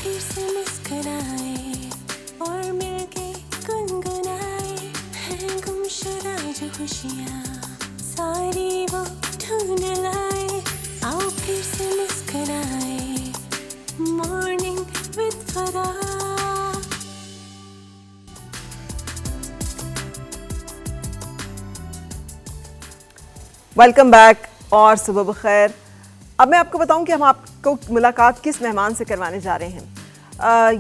फिर से मुस्कुराए और मिलके गुनगुनाए हैं गुमशुदा जो खुशियाँ सारी वो ढूंढ लाए। आओ फिर से मुस्कुराए मॉर्निंग विद फरा। वेलकम बैक और सुबह बखैर। अब मैं आपको बताऊं कि हम आपको मुलाकात किस मेहमान से करवाने जा रहे हैं।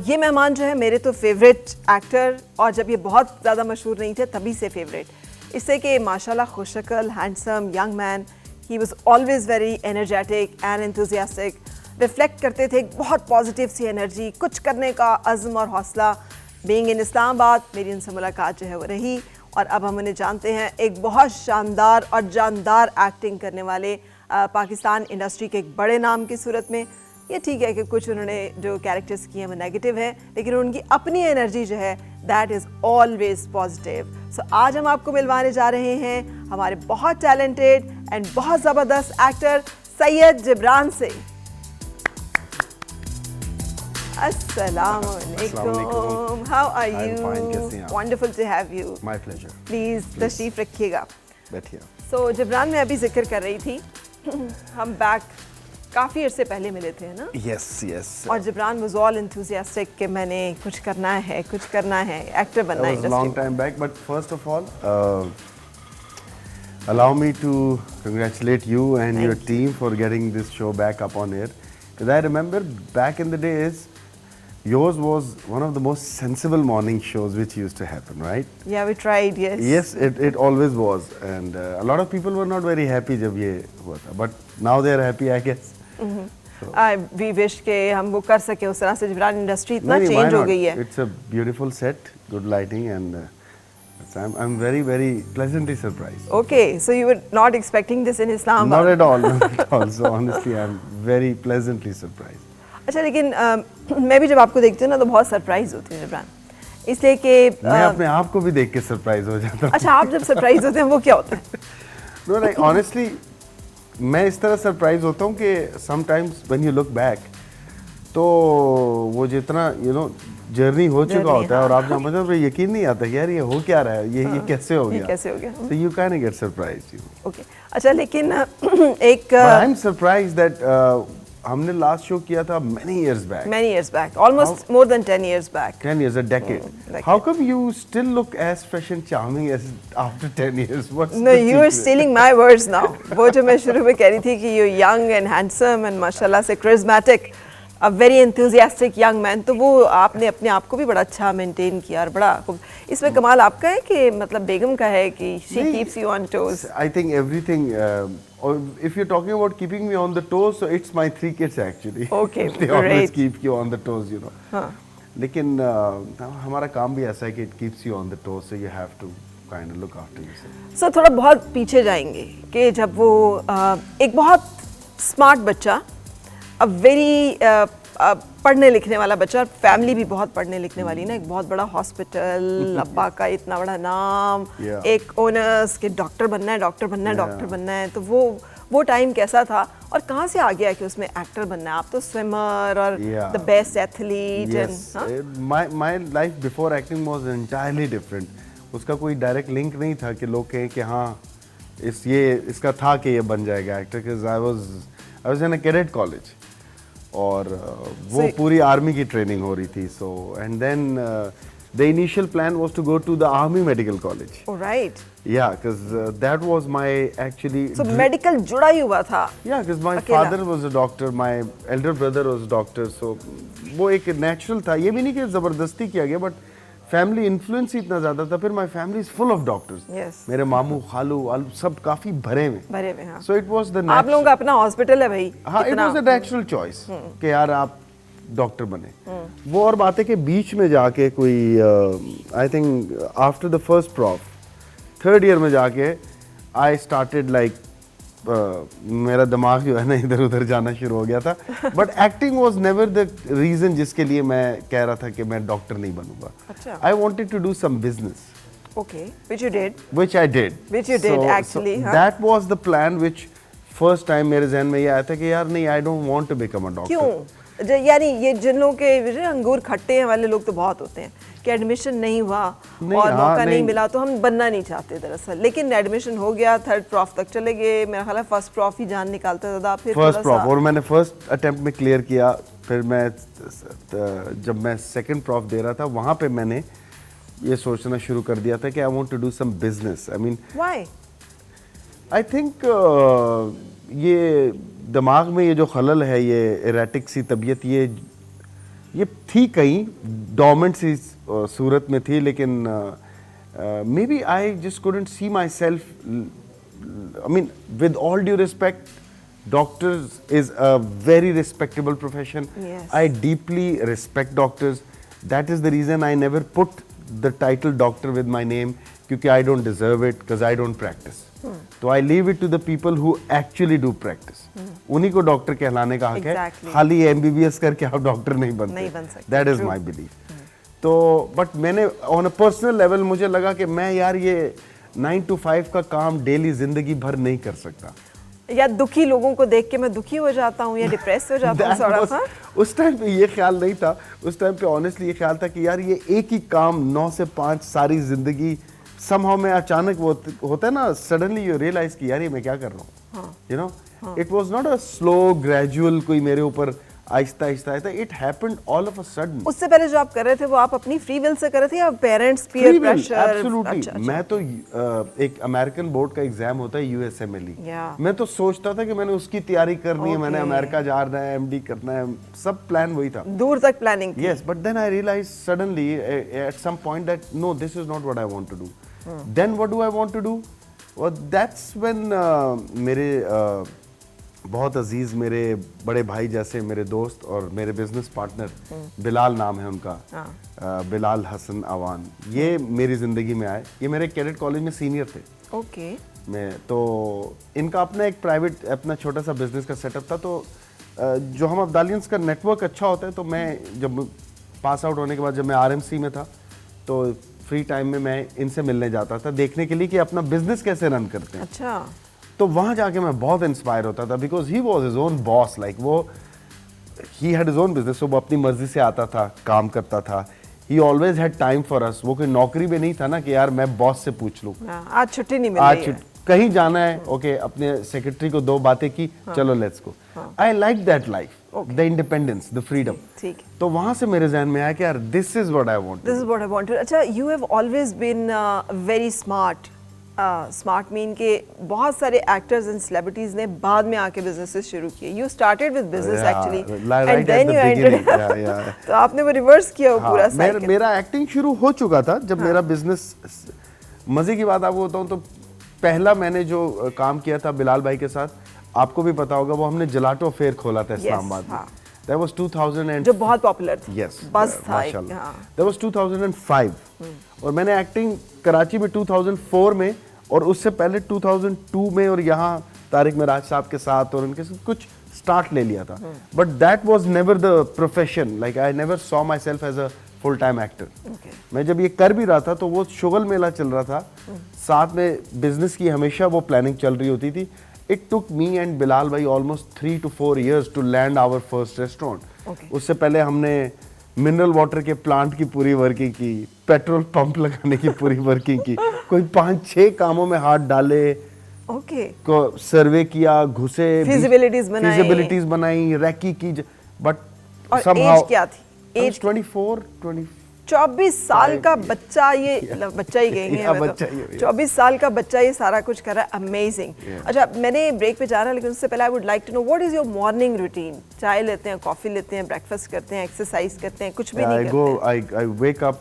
ये मेहमान जो है मेरे तो फेवरेट एक्टर, और जब ये बहुत ज़्यादा मशहूर नहीं थे तभी से फेवरेट, इससे कि माशाल्लाह खुशशक्ल, handsome young man. He was always very energetic and enthusiastic. Reflect करते थे एक बहुत पॉजिटिव सी एनर्जी, कुछ करने का अज़्म और हौसला। बीइंग इन इस्लामाबाद मेरी उनसे मुलाकात जो है वो रही, और अब हम उन्हें जानते हैं एक बहुत शानदार और जानदार एक्टिंग करने वाले पाकिस्तान इंडस्ट्री के एक बड़े नाम की सूरत में। ये ठीक है कि कुछ उन्होंने जो कैरेक्टर्स किए हैं वो नेगेटिव है, लेकिन उनकी अपनी एनर्जी जो है दैट इज़ ऑलवेज पॉजिटिव। सो आज हम आपको मिलवाने जा रहे हैं हमारे बहुत टैलेंटेड एंड बहुत ज़बरदस्त एक्टर सैयद जिब्रान से। Assalamualaikum. How are you? I'm fine. कैसे हैं आप? Wonderful to have you. My pleasure. Please तशरीफ रखिएगा। बैठिए। So जिब्रान मैं अभी जिक्र कर रही थी हम बैक काफ़ी अरसे पहले मिले थे ना। Yes, yes. और जिब्रान was all enthusiastic कि मैंने कुछ करना है, एक्टर बनना है That was a long time back, but first of all, allow me to congratulate you and your team for getting this show back up on air. Because I remember back in the days, yours was one of the most sensible morning shows which used to happen, right? Yeah, we tried, yes. Yes, it always was, and a lot of people were not very happy जब ये हुआ था, but now they are happy, I guess. We wish कि हम वो कर सके उस तरह से। जिब्रान इंडस्ट्री इतना नहीं, चेंज हो गई है। It's a beautiful set, good lighting, and I'm very, very pleasantly surprised. Okay, so you were not expecting this in Islamabad? Not at all, not at all. So honestly, I'm very pleasantly surprised. अच्छा, लेकिन मैं भी जब आपको देखती हूँ ना तो बहुत सरप्राइज होती हूँ जिब्रान, इसलिए कि मैं अपने आप को भी देख के सरप्राइज हो जाता हूँ। अच्छा, आप जब सरप्राइज होते हैं वो क्या होता है? No, like honestly, मैं इस तरह सरप्राइज होता हूँ कि sometimes when you look back, तो वो जितना जर्नी हो चुका होता है और आप जहाँ मतलब यकीन नहीं आता यार ये हो क्या रहा है, ये कैसे हो गया, कैसे हो गया। So you kind of get surprised. Okay, अच्छा, लेकिन एक I'm surprised that हमने लास्ट शो किया था many years back, almost more than 10 years back. 10 years, a decade. How come you still look as fresh and charming as after 10 years? What's No, the you are secret? stealing my words now. वो जो मैं शुरू में कह रही थी कि you're young and handsome and माशाल्लाह से charismatic, a very enthusiastic young man, तो वो आपने अपने आप को भी बड़ा अच्छा मेंटेन किया और बड़ा इसमें कमाल आपका है कि मतलब बेगम का है कि she keeps you on toes. I think everything. Or if you're talking about keeping me on the toes, so it's my 3 kids actually. Okay, They always great. keep you on the toes, हाँ. लेकिन हमारा काम भी ऐसा है कि it keeps you on the toes, so you have to kind of look after yourself. So थोड़ा बहुत पीछे जाएंगे कि जब वो एक बहुत स्मार्ट बच्चा, अ वेरी पढ़ने लिखने वाला बच्चा, और फैमिली भी बहुत पढ़ने लिखने वाली ना, एक बहुत बड़ा हॉस्पिटल, अब्बा का इतना बड़ा नाम, एक ओनर्स के डॉक्टर बनना है, तो वो टाइम कैसा था और कहाँ से आ गया कि उसमें एक्टर बनना है? आप तो स्विमर और the best athlete. Yes, my life before acting was entirely different. उसका कोई डायरेक्ट लिंक नहीं था कि लोग कहें कि हाँ इसका था कि ये बन जाएगा actor, because I was in a cadet college और वो पूरी आर्मी की ट्रेनिंग हो रही थी। So and then the initial plan was to go to the army medical college. Right, yeah because that was my actually so medical जुड़ा ही हुआ था। Yeah because my father was a doctor, my elder brother was doctor, so वो एक natural था। ये भी नहीं कि जबरदस्ती किया गया, बट फैमिली इन्फ्लुएंस ही इतना ज्यादा था। फिर my family is full of doctors. मेरे मामू खालू सब काफी भरे में। हाँ। सो इट वाज द आप लोगों का अपना हॉस्पिटल है भाई। हाँ, it was a natural choice कि यार आप डॉक्टर बने। वो और बात है कि बीच में जाके कोई I think after the first prof 3rd year में जाके आई स्टार्टेड लाइक मेरा दिमाग जो है ना इधर उधर जाना शुरू हो गया था। But acting was never the reason जिसके लिए मैं कह रहा था कि मैं डॉक्टर नहीं बनूंगा। अच्छा। I wanted to do some business. Okay, which you did. Which I did. Which you did actually. So that was the plan which first time मेरे ज़हन में ये आया था कि यार नहीं, I don't want to become a doctor. क्यों? यानी ये जिन लोगों के अंगूर खट्टे हैं वाले लोग तो बहुत होते हैं कि एडमिशन नहीं हुआ और मौका नहीं मिला तो हम बनना नहीं चाहते दरअसल, लेकिन एडमिशन हो गया, 3rd प्रॉफ तक चले गए, मेरा ख्याल है 1st प्रॉफ ही जान निकालता ज़्यादा, फिर 1st प्रॉफ और मैंने 1st अटेम्प्ट में क्लियर किया। फिर मैं जब मैं 2nd प्रॉफ दे रहा था वहाँ पे मैंने ये सोचना शुरू कर दिया था कि I want to do some business. I mean why I think ये दिमाग में ये जो खलल है, ये एरेटिक सी तबीयत, ये थी कहीं डोमेंट सी सूरत में थी, लेकिन maybe I just couldn't see myself. I mean with all due respect, doctors is a very respectable profession. Yes. I deeply respect doctors. That is the reason I never put the title doctor with my name, क्योंकि I don't deserve it because I don't practice. तो I leave it to the people who actually do practice. उन्हीं को doctor कहलाने का हक है, खाली MBBS करके आप डॉक्टर नहीं बनते। That is my belief. तो बट मैंने on a personal level मुझे लगा कि मैं यार ये 9 to 5 का काम डेली जिंदगी भर नहीं कर सकता। या दुखी लोगों को देख के मैं दुखी हो जाता हूँ या डिप्रेस हो जाता हूँ थोड़ा सा। उस टाइम पे ये ख्याल नहीं था, उस टाइम पे ऑनेस्टली ये ख्याल था कि यार ये एक ही काम 9 से 5 सारी जिंदगी, समहाउ में अचानक वो होता है ना, सडनली यू रियलाइज कि यार ये मैं क्या कर रहा हूँ, you know. It was not a slow gradual कोई मेरे ऊपर Aahista Aahista Aahista, it happened all of a sudden. उससे पहले जो आप कर रहे थे वो आप अपनी फ्री विल से कर रहे थे या पेरेंट्स पीयर प्रेशर? एब्सोल्युटली। मैं तो एक अमेरिकन बोर्ड का एग्जाम होता है USMLE, मैं तो सोचता था कि मैंने उसकी तैयारी करनी है, मैंने अमेरिका जाना है, MD करना है, सब प्लान वही था, दूर तक planning. Yes, but then I realise suddenly at some point that no, this is not what I want to do. Then what do I want to do? और दैट्स व्हेन मेरे बहुत अजीज, मेरे बड़े भाई जैसे मेरे दोस्त और मेरे बिजनेस पार्टनर, बिलाल नाम है उनका, बिलाल हसन अवान, ये मेरी जिंदगी में आए। ये मेरे कैडेट कॉलेज में सीनियर थे। ओके। मैं तो इनका अपना एक प्राइवेट अपना छोटा सा बिजनेस का सेटअप था। तो जो हम अब्दालियंस का नेटवर्क अच्छा होता है, तो मैं जब पास आउट होने के बाद जब मैं RMC में था, तो फ्री टाइम में मैं इनसे मिलने जाता था, देखने के लिए कि अपना बिजनेस कैसे रन करते हैं। अच्छा। तो वहाँ जाके मैं बहुत इंस्पायर होता था, because he was his own boss, like वो he had his own business, वो अपनी मर्जी से आता था, काम करता था। He always had time for us. वो कोई नौकरी में नहीं था ना कि यार मैं बॉस से पूछ लूँ, आज छुट्टी नहीं मिल रही है, कहीं जाना है, ओके, अपने सेक्रेटरी को 2 बातें की, चलो let's go. I like that life, the independence, the freedom. ठीक। तो वहाँ से मेरे जहन में आया कि यार this is what I want, this is what I want. अच्छा, you have always been very smart. Smart mean के बहुत सारे एक्टर्स एंड सेलिब्रिटीज ने बाद में आके बिजनेसेस शुरू किए। You started with business actually and then you entered, तो आपने वो रिवर्स किया वो पूरा साइकिल। मेरा एक्टिंग शुरू हो चुका था जब मेरा बिजनेस, मजे की बात आपको बताऊं तो पहला मैंने जो काम किया था बिलाल भाई के साथ, आपको भी पता होगा, वो हमने जलाटो फेयर खोला था इस्लामाबाद में। That was 2000 जो बहुत पॉपुलर था। Yes, बस था। माशाल्लाह। That was 2005 और मैंने एक्टिंग कराची में 2004 में, और उससे पहले 2002 में, और यहाँ तारिक मिराज साहब के साथ और उनके साथ कुछ स्टार्ट ले लिया था। But that was never the profession, like I never saw myself as a full time actor. मैं जब ये कर भी रहा था तो वो शुगल मेला चल रहा था, साथ में बिजनेस की हमेशा वो प्लानिंग चल रही होती थी। It took me and Bilal भाई almost 3 to 4 years to land our first restaurant. उससे पहले हमने मिनरल वाटर के प्लांट की पूरी वर्किंग की, पेट्रोल पंप लगाने की पूरी वर्किंग की, कोई 5-6 कामों में हाथ डाले, को सर्वे किया, घुसे, फिजिबिलिटीज बनाई, रैकी की, बट somehow क्या थी? एज 24 साल का बच्चा, ये बच्चा ही कहेंगे, 24 साल का बच्चा ये सारा कुछ कर रहा है, अमेजिंग। अच्छा, मैंने ब्रेक पे जाना, लेकिन उससे पहले I would like to know what is your morning routine? चाय लेते हैं, कॉफी लेते हैं, ब्रेकफास्ट करते हैं, एक्सरसाइज करते हैं, कुछ भी नहीं करते? I wake up,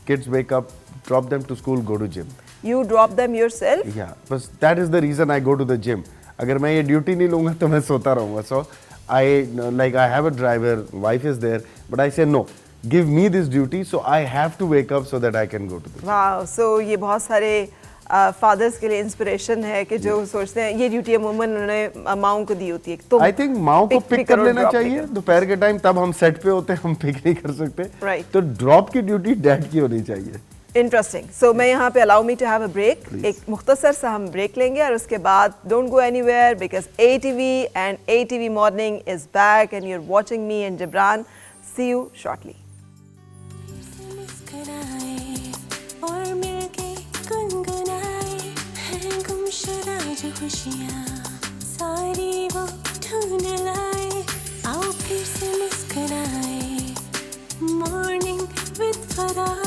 kids wake up, drop them to school, go to gym. You drop them yourself? Yeah, but that is the reason I go to the gym. अगर मैं ये ड्यूटी नहीं लूँगा तो मैं सोता रहूँगा। So I have a driver, wife is there, but I say no. Give me this duty, so I have to wake up so that I can go to the gym. Wow, so ये बहुत सारे fathers के लिए inspiration है कि जो सोचते हैं ये ड्यूटी अमूमन उन्होंने माओं को दी होती है। तो आई थिंक माओं को पिक कर लेना चाहिए दोपहर के टाइम, तब हम सेट पे होते हैं, हम पिक नहीं कर सकते। Right. तो ड्रॉप की ड्यूटी डैड की होनी चाहिए। इंटरेस्टिंग. सो मैं यहाँ पे allow me to have a break. एक मुख्तसर सा हम ब्रेक लेंगे और उसके बाद don't go anywhere because ATV and ATV morning is back and you are watching me and Jibran. See you shortly. मुस्कुराए और मिलके गुनगुनाए हैं गुमशुदा जो खुशियाँ सारी वो ढूंढ लाए. आओ फिर से मुस्कुराए मॉर्निंग विद फराह.